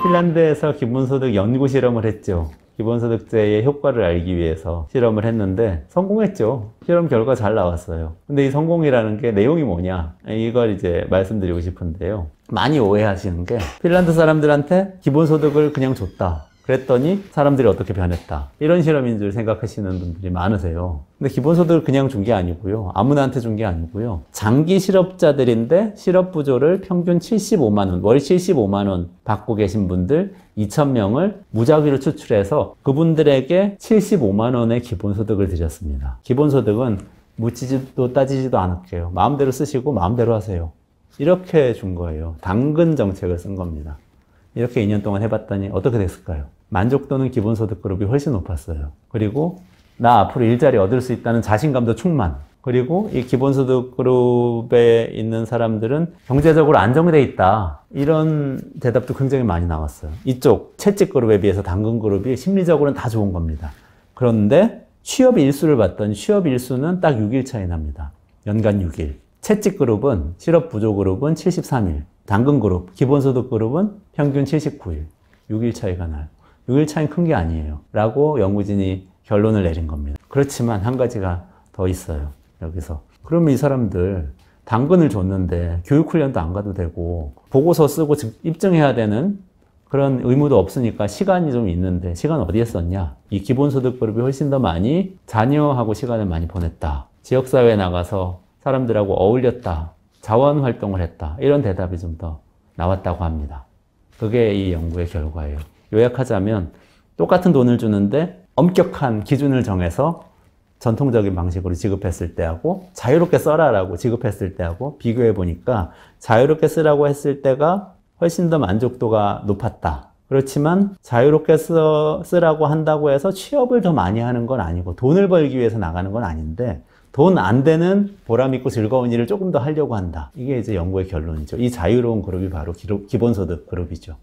핀란드에서 기본소득 연구 실험을 했죠. 기본소득제의 효과를 알기 위해서 실험을 했는데 성공했죠. 실험 결과 잘 나왔어요. 근데 이 성공이라는 게 내용이 뭐냐, 이걸 이제 말씀드리고 싶은데요. 많이 오해하시는 게 핀란드 사람들한테 기본소득을 그냥 줬다, 그랬더니 사람들이 어떻게 변했다, 이런 실험인 줄 생각하시는 분들이 많으세요. 근데 기본소득을 그냥 준 게 아니고요. 아무나한테 준 게 아니고요. 장기 실업자들인데 실업부조를 평균 75만 원, 월 75만 원 받고 계신 분들 2,000명을 무작위로 추출해서 그분들에게 75만 원의 기본소득을 드렸습니다. 기본소득은 묻지도 따지지도 않을게요. 마음대로 쓰시고 마음대로 하세요. 이렇게 준 거예요. 당근 정책을 쓴 겁니다. 이렇게 2년 동안 해봤더니 어떻게 됐을까요? 만족도는 기본소득 그룹이 훨씬 높았어요. 그리고 나 앞으로 일자리 얻을 수 있다는 자신감도 충만. 그리고 이 기본소득 그룹에 있는 사람들은 경제적으로 안정돼 있다, 이런 대답도 굉장히 많이 나왔어요. 이쪽 채찍 그룹에 비해서 당근 그룹이 심리적으로는 다 좋은 겁니다. 그런데 취업 일수를 봤더니 취업 일수는 딱 6일 차이 납니다. 연간 6일. 채찍 그룹은, 실업 부조 그룹은 73일. 당근 그룹, 기본소득 그룹은 평균 79일. 6일 차이가 나요. 6일 차이는 큰 게 아니에요. 라고 연구진이 결론을 내린 겁니다. 그렇지만 한 가지가 더 있어요. 여기서. 그러면 이 사람들 당근을 줬는데 교육훈련도 안 가도 되고 보고서 쓰고 입증해야 되는 그런 의무도 없으니까 시간이 좀 있는데 시간 어디에 썼냐? 이 기본소득 그룹이 훨씬 더 많이 자녀하고 시간을 많이 보냈다. 지역사회에 나가서 사람들하고 어울렸다. 자원활동을 했다. 이런 대답이 좀 더 나왔다고 합니다. 그게 이 연구의 결과예요. 요약하자면 똑같은 돈을 주는데 엄격한 기준을 정해서 전통적인 방식으로 지급했을 때하고 자유롭게 써라라고 지급했을 때하고 비교해 보니까 자유롭게 쓰라고 했을 때가 훨씬 더 만족도가 높았다. 그렇지만 자유롭게 쓰라고 한다고 해서 취업을 더 많이 하는 건 아니고 돈을 벌기 위해서 나가는 건 아닌데 돈 안 되는 보람있고 즐거운 일을 조금 더 하려고 한다. 이게 이제 연구의 결론이죠. 이 자유로운 그룹이 바로 기본소득 그룹이죠.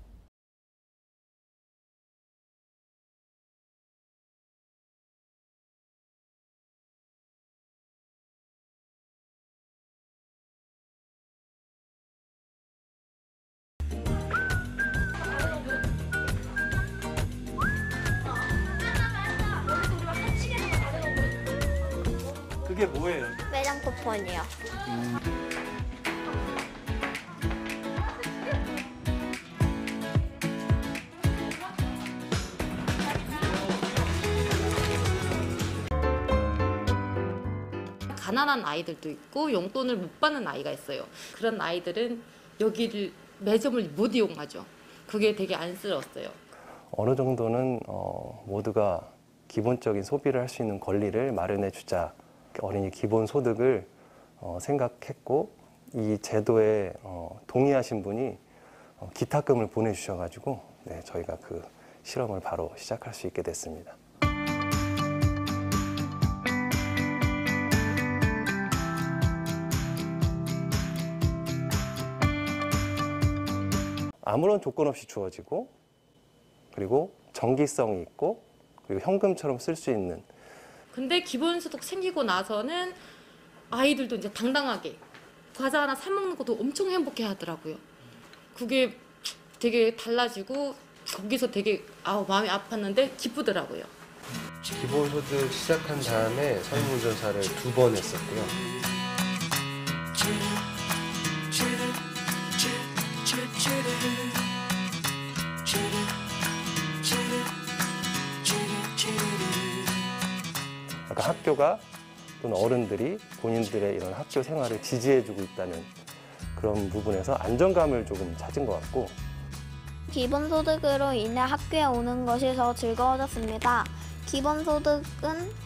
그게 뭐예요? 매장 쿠폰이요. 가난한 아이들도 있고 용돈을 못 받는 아이가 있어요. 그런 아이들은 여기를 매점을 못 이용하죠. 그게 되게 안쓰러웠어요. 어느 정도는 모두가 기본적인 소비를 할 수 있는 권리를 마련해 주자. 어린이 기본소득을 생각했고 이 제도에 동의하신 분이 기탁금을 보내주셔가지고 네, 저희가 그 실험을 바로 시작할 수 있게 됐습니다. 아무런 조건 없이 주어지고 그리고 정기성이 있고 그리고 현금처럼 쓸 수 있는. 근데 기본소득 생기고 나서는 아이들도 이제 당당하게 과자 하나 사 먹는 것도 엄청 행복해 하더라고요. 그게 되게 달라지고 거기서 되게 마음이 아팠는데 기쁘더라고요. 기본소득 시작한 다음에 설문조사를 2번 했었고요. 아까 학교가 또는 어른들이 본인들의 이런 학교 생활을 지지해주고 있다는 그런 부분에서 안정감을 조금 찾은 것 같고, 기본소득으로 인해 학교에 오는 것이 더 즐거워졌습니다. 기본소득은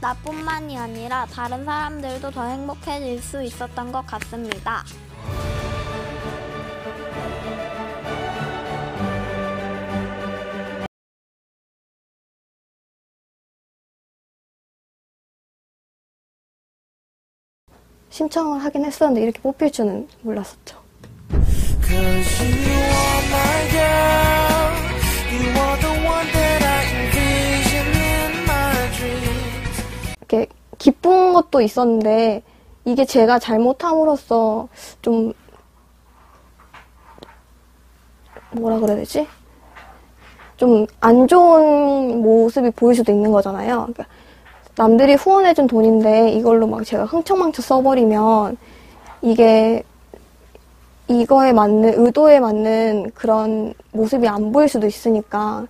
나뿐만이 아니라 다른 사람들도 더 행복해질 수 있었던 것 같습니다. 신청을 하긴 했었는데 이렇게 뽑힐 줄은 몰랐었죠. 이렇게 기쁜 것도 있었는데 이게 제가 잘못함으로써 좀 뭐라 그래야 되지? 좀 안 좋은 모습이 보일 수도 있는 거잖아요. 그러니까 남들이 후원해준 돈인데 이걸로 막 제가 흥청망청 써버리면 이게 이거에 맞는, 의도에 맞는 그런 모습이 안 보일 수도 있으니까.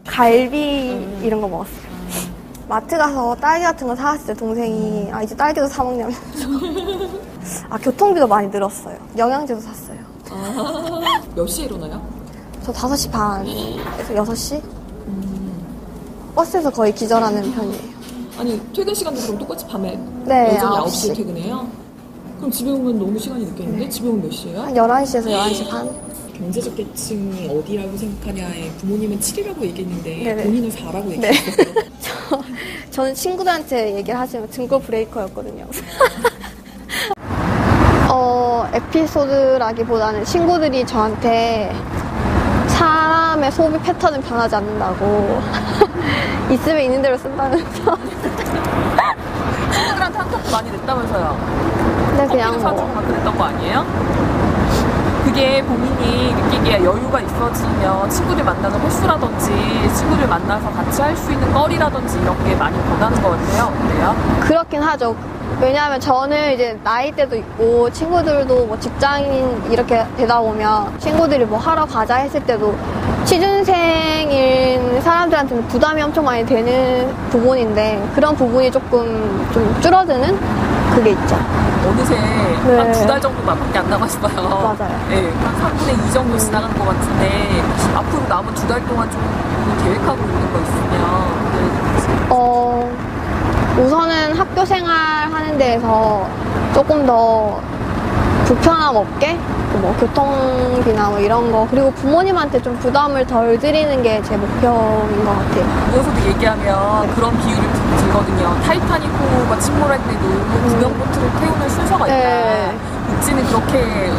갈비 이런 거 먹었어요. 마트 가서 딸기 같은 거 사왔을 때 동생이 이제 딸기도 사 먹냐면서 교통비도 많이 늘었어요. 영양제도 샀어요. 몇 시에 일어나요? 저 5시 반에서 6시? 버스에서 거의 기절하는 편이에요. 아니 퇴근 시간도 그럼 똑같이 밤에 네, 여전히 9시. 9시에 퇴근해요? 그럼 집에 오면 너무 시간이 늦겠는데? 집에 오면 몇 시예요? 한 11시에서 11시 반? 경제적 계층이 어디라고 생각하냐에 부모님은 7이라고 얘기했는데 네네. 본인은 4라고 네. 얘기했어요. 저는 친구들한테 얘기를 하지만 등골 브레이커였거든요. 에피소드라기보다는 친구들이 저한테 사람의 소비 패턴은 변하지 않는다고 있으면 있는 대로 쓴다면서. 친구들한테 한턱도 많이 냈다면서요? 근데 그냥 커피도 사주고 막 그랬던 거 아니에요? 그게 본인이 느끼기에 여유가 있어지면 친구들 만나는 횟수라든지 친구들 만나서 같이 할 수 있는 거리라든지 이런 게 많이 변하는 것 같아요. 어때요? 그렇긴 하죠. 왜냐하면 저는 이제 나이대도 있고 친구들도 뭐 직장인 이렇게 되다 보면 친구들이 뭐 하러 가자 했을 때도 취준생인 사람들한테는 부담이 엄청 많이 되는 부분인데 그런 부분이 조금 좀 줄어드는 그게 있죠. 어느새 네. 한 2달 정도밖에 안 남았어요. 맞아요. 네, 한 3분의 2 정도 지나간 것 같은데 앞으로 남은 2달 동안 좀 계획하고 있는 거 있으면 우선은 학교 생활하는 데에서 조금 더 불편함 없게 뭐 교통비나 뭐 이런 거 그리고 부모님한테 좀 부담을 덜 드리는 게 제 목표인 것 같아요. 이어서도 얘기하면 그런 비유를 들거든요. 타이타닉 호가 침몰할 때도 구명보트를 태우는 순서가 있다. 네. 복지는 그렇게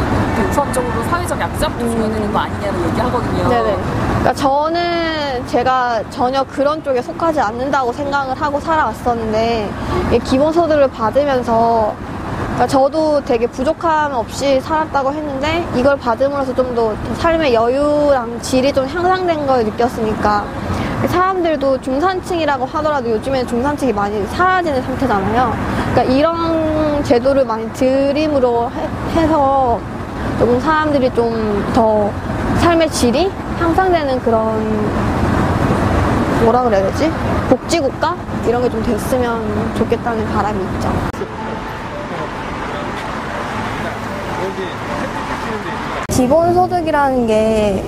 우선적으로 사회적 약자부터 줘야 되는 거 아니냐고 얘기하거든요. 네네. 그러니까 저는 제가 전혀 그런 쪽에 속하지 않는다고 생각을 하고 살아왔었는데 이 기본소득을 받으면서 그러니까 저도 되게 부족함 없이 살았다고 했는데 이걸 받음으로써 좀 더 삶의 여유랑 질이 좀 향상된 걸 느꼈으니까 사람들도 중산층이라고 하더라도 요즘에는 중산층이 많이 사라지는 상태잖아요. 그러니까 이런 제도를 많이 드림으로 해서 조금 사람들이 좀 더 삶의 질이 향상되는 그런 뭐라 그래야 되지? 복지국가? 이런 게 좀 됐으면 좋겠다는 바람이 있죠. 기본소득이라는 게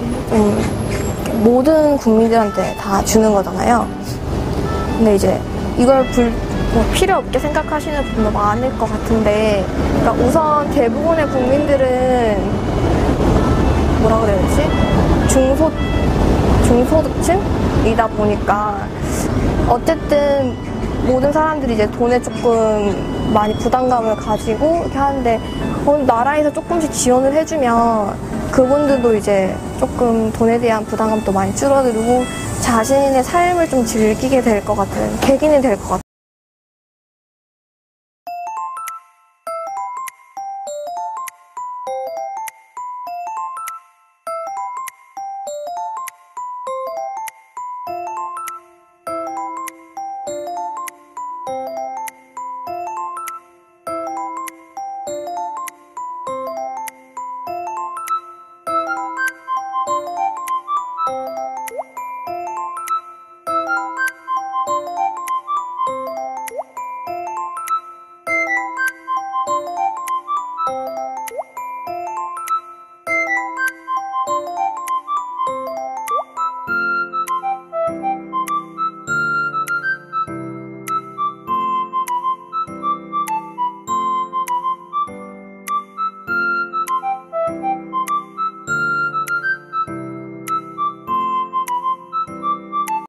모든 국민들한테 다 주는 거잖아요. 근데 이제 이걸 뭐 필요 없게 생각하시는 분도 많을 것 같은데, 그러니까 우선 대부분의 국민들은 뭐라 그래야 되지? 중소득층이다 보니까 어쨌든 모든 사람들이 이제 돈에 조금 많이 부담감을 가지고 이렇게 하는데 나라에서 조금씩 지원을 해주면 그분들도 이제 조금 돈에 대한 부담감도 많이 줄어들고 자신의 삶을 좀 즐기게 될 것 같은 계기는 될 것